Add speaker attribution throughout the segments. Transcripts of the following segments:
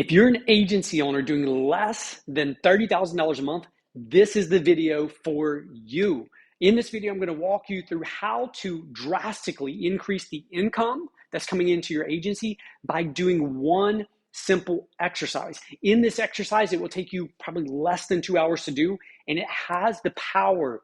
Speaker 1: If you're an agency owner doing less than $30,000 a month, this is the video for you. In this video, I'm going to walk you through how to drastically increase the income that's coming into your agency by doing one simple exercise. In this exercise, it will take you probably less than 2 hours to do, and it has the power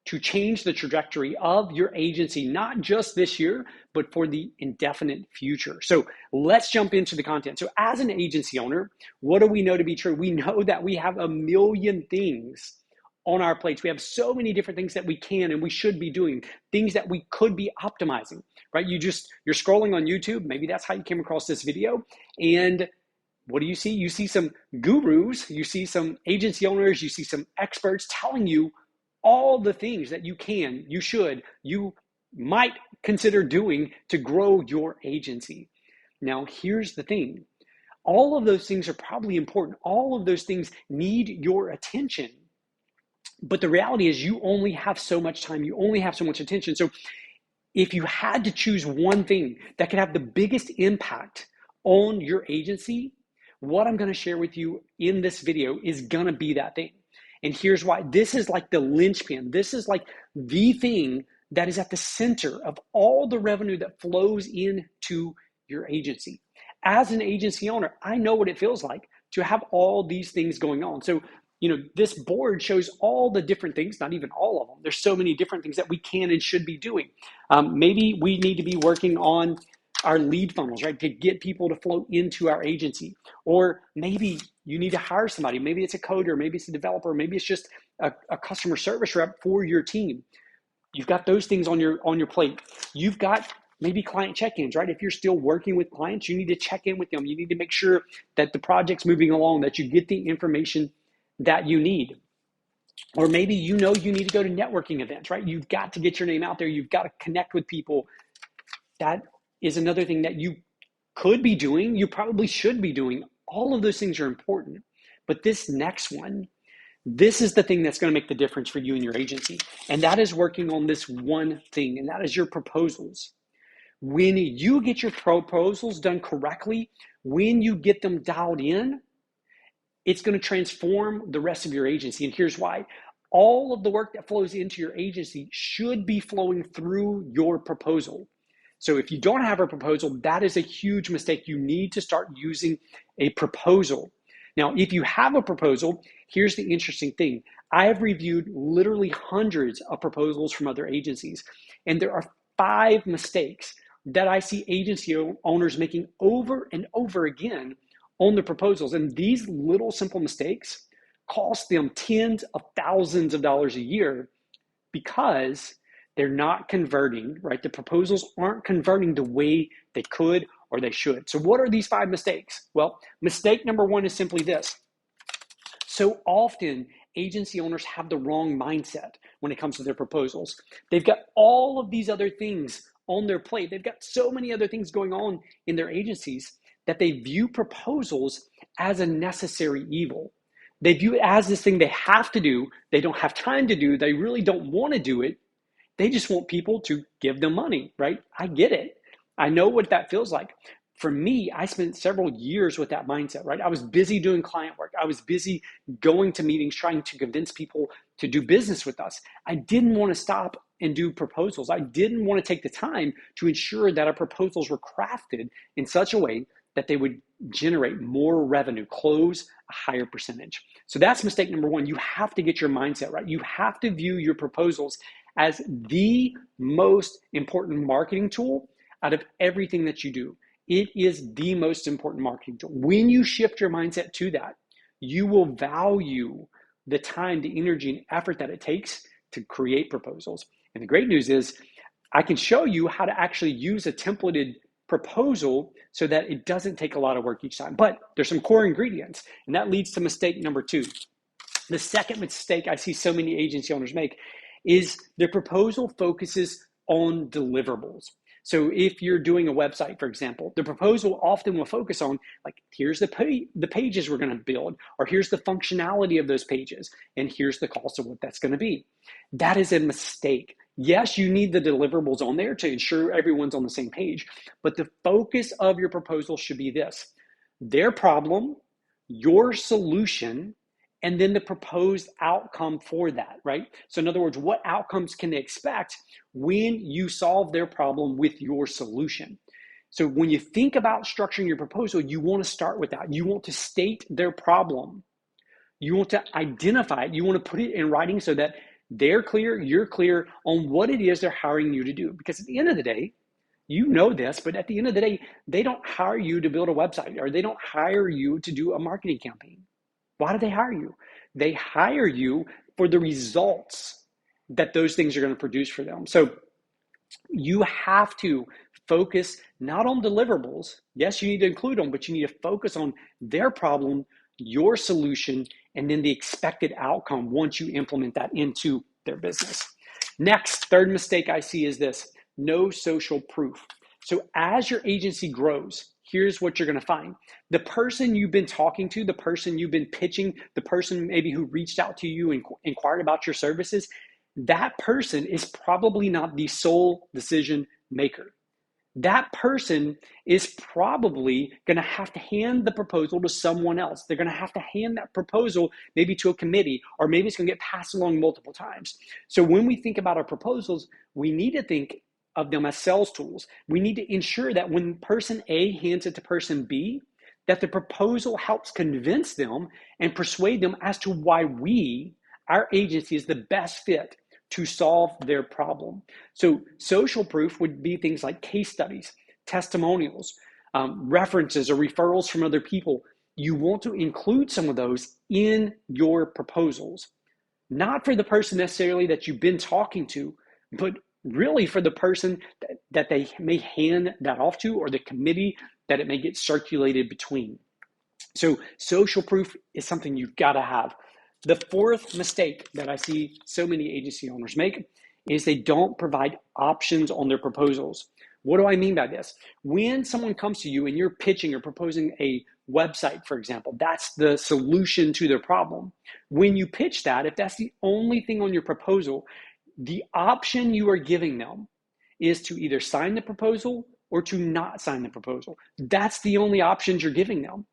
Speaker 1: to change the trajectory of your agency, not just this year, but for the indefinite future. So let's jump into the content. So as an agency owner, what do we know to be true? We know that we have a million things on our plates. We have so many different things that we can and we should be doing, things that we could be optimizing, right? You're scrolling on YouTube. Maybe that's how you came across this video. And what do you see? You see some gurus, you see some agency owners, you see some experts telling you all the things that you can, you should, you might consider doing to grow your agency. Now, here's the thing. All of those things are probably important. All of those things need your attention. But the reality is you only have so much time. You only have so much attention. So if you had to choose one thing that could have the biggest impact on your agency, what I'm going to share with you in this video is going to be that thing. And here's why. This is like the linchpin. This is like the thing that is at the center of all the revenue that flows into your agency. As an agency owner, I know what it feels like to have all these things going on. So, this board shows all the different things, not even all of them. There's so many different things that we can and should be doing. Maybe we need to be working on our lead funnels, right, to get people to flow into our agency. Or maybe you need to hire somebody. Maybe it's a coder, maybe it's a developer, maybe it's just a customer service rep for your team. You've got those things on your plate. You've got maybe client check-ins, right? If you're still working with clients, you need to check in with them. You need to make sure that the project's moving along, that you get the information that you need. Or maybe you need to go to networking events, right? You've got to get your name out there. You've got to connect with people. That is another thing that you could be doing. You probably should be doing. All of those things are important. But this next one, this is the thing that's going to make the difference for you and your agency. And that is working on this one thing, and that is your proposals. When you get your proposals done correctly, when you get them dialed in, it's going to transform the rest of your agency. And here's why. All of the work that flows into your agency should be flowing through your proposal. So if you don't have a proposal, that is a huge mistake. You need to start using a proposal. Now, if you have a proposal, here's the interesting thing. I have reviewed literally hundreds of proposals from other agencies, and there are 5 mistakes that I see agency owners making over and over again on their proposals. And these little simple mistakes cost them tens of thousands of dollars a year because they're not converting, right? The proposals aren't converting the way they could or they should. So what are these 5 mistakes? Well, mistake number 1 is simply this. So often, agency owners have the wrong mindset when it comes to their proposals. They've got all of these other things on their plate. They've got so many other things going on in their agencies that they view proposals as a necessary evil. They view it as this thing they have to do. They don't have time to do. They really don't want to do it. They just want people to give them money, right? I get it. I know what that feels like. For me, I spent several years with that mindset, right? I was busy doing client work. I was busy going to meetings, trying to convince people to do business with us. I didn't want to stop and do proposals. I didn't want to take the time to ensure that our proposals were crafted in such a way that they would generate more revenue, close a higher percentage. So that's mistake number 1. You have to get your mindset right. You have to view your proposals as the most important marketing tool out of everything that you do. It is the most important marketing tool. When you shift your mindset to that, you will value the time, the energy, and effort that it takes to create proposals. And the great news is I can show you how to actually use a templated proposal so that it doesn't take a lot of work each time. But there's some core ingredients, and that leads to mistake number 2. The second mistake I see so many agency owners make is their proposal focuses on deliverables. So if you're doing a website, for example, the proposal often will focus on, like, here's the pages we're going to build, or here's the functionality of those pages, and here's the cost of what that's going to be. That is a mistake. Yes, you need the deliverables on there to ensure everyone's on the same page, but the focus of your proposal should be this. Their problem your solution, and then the proposed outcome for that, right? So in other words, what outcomes can they expect when you solve their problem with your solution? So when you think about structuring your proposal, you want to start with that. You want to state their problem. You want to identify it. You want to put it in writing so that they're clear, you're clear on what it is they're hiring you to do. Because at the end of the day, you know this, but at the end of the day, they don't hire you to build a website, or they don't hire you to do a marketing campaign. Why do they hire you? They hire you for the results that those things are going to produce for them. So you have to focus not on deliverables. Yes, you need to include them, but you need to focus on their problem, your solution, and then the expected outcome once you implement that into their business. Next, third mistake I see is this: no social proof. So as your agency grows, here's what you're going to find. The person you've been talking to, the person you've been pitching, the person maybe who reached out to you and inquired about your services, that person is probably not the sole decision maker. That person is probably going to have to hand the proposal to someone else. They're going to have to hand that proposal maybe to a committee, or maybe it's going to get passed along multiple times. So when we think about our proposals, we need to think of them as sales tools. We need to ensure that when person A hands it to person B, that the proposal helps convince them and persuade them as to why our agency, is the best fit to solve their problem. So social proof would be things like case studies, testimonials, references or referrals from other people. You want to include some of those in your proposals, not for the person necessarily that you've been talking to, but really for the person that they may hand that off to, or the committee that it may get circulated between. So social proof is something you've got to have. The fourth mistake that I see so many agency owners make is they don't provide options on their proposals. What do I mean by this? When someone comes to you and you're pitching or proposing a website, for example, that's the solution to their problem. When you pitch that, if that's the only thing on your proposal, the option you are giving them is to either sign the proposal or to not sign the proposal. That's the only options you're giving them.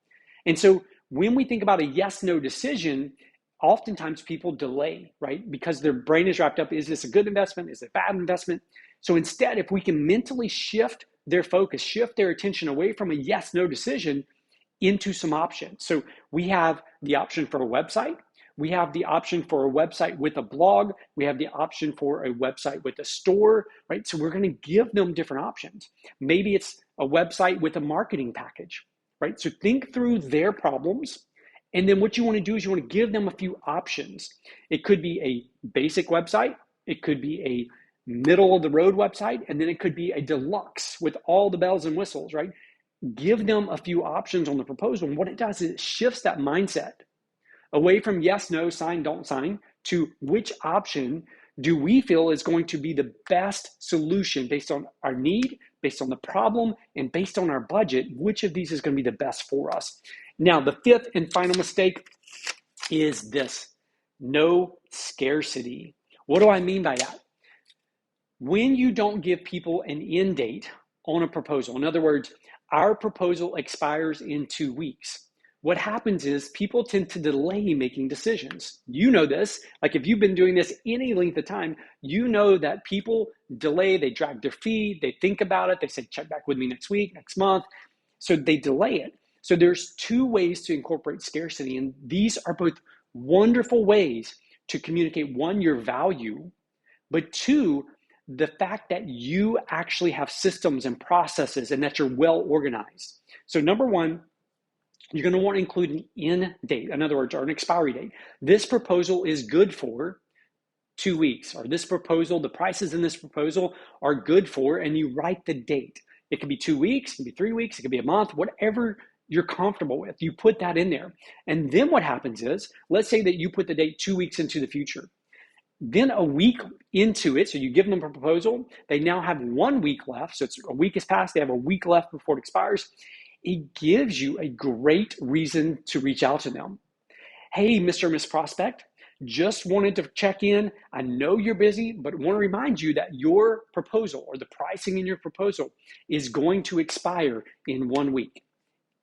Speaker 1: And so when we think about a yes-no decision, oftentimes people delay, right? Because their brain is wrapped up, is this a good investment? Is it a bad investment? So instead, if we can mentally shift their focus, shift their attention away from a yes-no decision into some options. So we have the option for a website. We have the option for a website with a blog. We have the option for a website with a store, right? So we're going to give them different options. Maybe it's a website with a marketing package, right? So think through their problems. And then what you want to do is you want to give them a few options. It could be a basic website. It could be a middle of the road website. And then it could be a deluxe with all the bells and whistles, right? Give them a few options on the proposal. And what it does is it shifts that mindset away from yes, no, sign, don't sign, to which option do we feel is going to be the best solution based on our need, based on the problem, and based on our budget. Which of these is going to be the best for us? Now, the fifth and final mistake is this: no scarcity. What do I mean by that? When you don't give people an end date on a proposal, in other words, our proposal expires in 2 weeks. What happens is people tend to delay making decisions. You know this. Like if you've been doing this any length of time, you know that people delay, they drag their feet, they think about it, they say, check back with me next week, next month. So they delay it. So there's two ways to incorporate scarcity, and these are both wonderful ways to communicate, one, your value, but two, the fact that you actually have systems and processes and that you're well organized. So number one, you're going to want to include an end date, in other words, or an expiry date. This proposal is good for 2 weeks, or this proposal, the prices in this proposal are good for, and you write the date. It could be 2 weeks, it could be 3 weeks, it could be a month, whatever you're comfortable with. You put that in there. And then what happens is, let's say that you put the date 2 weeks into the future. Then a week into it, so you give them a proposal, they now have 1 week left. So it's a week has passed, they have a week left before it expires. It gives you a great reason to reach out to them. Hey, Mr. or Miss Prospect, just wanted to check in. I know you're busy, but want to remind you that your proposal or the pricing in your proposal is going to expire in 1 week.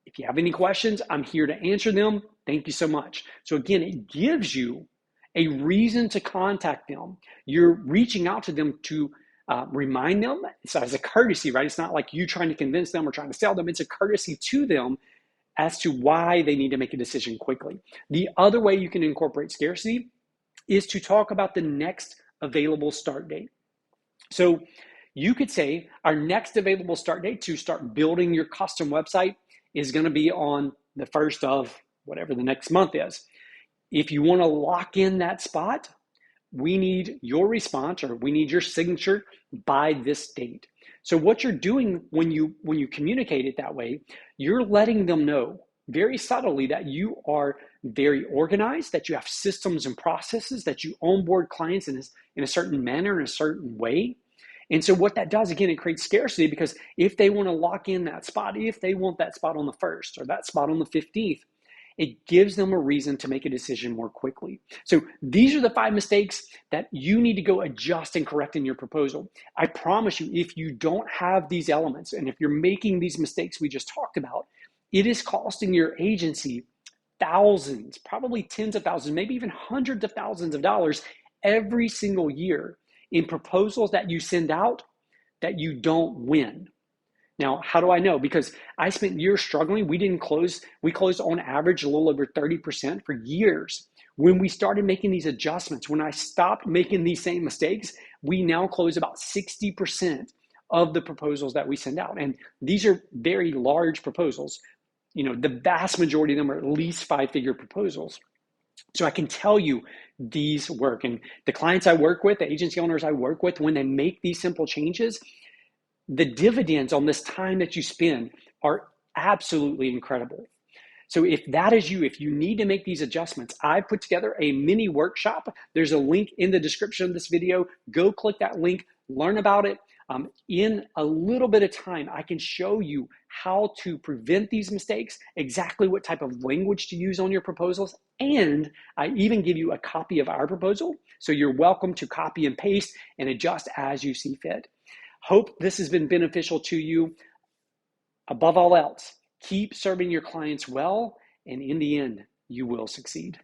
Speaker 1: If you have any questions, I'm here to answer them. Thank you so much. So again, it gives you a reason to contact them. You're reaching out to them to remind them. So as a courtesy, right? It's not like you trying to convince them or trying to sell them. It's a courtesy to them as to why they need to make a decision quickly. The other way you can incorporate scarcity is to talk about the next available start date. So you could say our next available start date to start building your custom website is going to be on the 1st of whatever the next month is. If you want to lock in that spot, we need your response, or we need your signature by this date. So what you're doing when you communicate it that way, you're letting them know very subtly that you are very organized, that you have systems and processes, that you onboard clients in a certain manner, in a certain way. And so what that does, again, it creates scarcity, because if they want to lock in that spot, if they want that spot on the 1st or that spot on the 15th, it gives them a reason to make a decision more quickly. So these are the 5 mistakes that you need to go adjust and correct in your proposal. I promise you, if you don't have these elements, and if you're making these mistakes we just talked about, it is costing your agency thousands, probably tens of thousands, maybe even hundreds of thousands of dollars every single year in proposals that you send out that you don't win. Now, how do I know? Because I spent years struggling. We closed on average a little over 30% for years. When we started making these adjustments, when I stopped making these same mistakes, we now close about 60% of the proposals that we send out. And these are very large proposals. The vast majority of them are at least 5-figure proposals. So I can tell you these work. And the clients I work with, the agency owners I work with, when they make these simple changes, the dividends on this time that you spend are absolutely incredible. So if that is you, if you need to make these adjustments, I put together a mini workshop. There's a link in the description of this video. Go click that link, learn about it. In a little bit of time, I can show you how to prevent these mistakes, exactly what type of language to use on your proposals, and I even give you a copy of our proposal. So you're welcome to copy and paste and adjust as you see fit. Hope this has been beneficial to you. Above all else, keep serving your clients well, and in the end, you will succeed.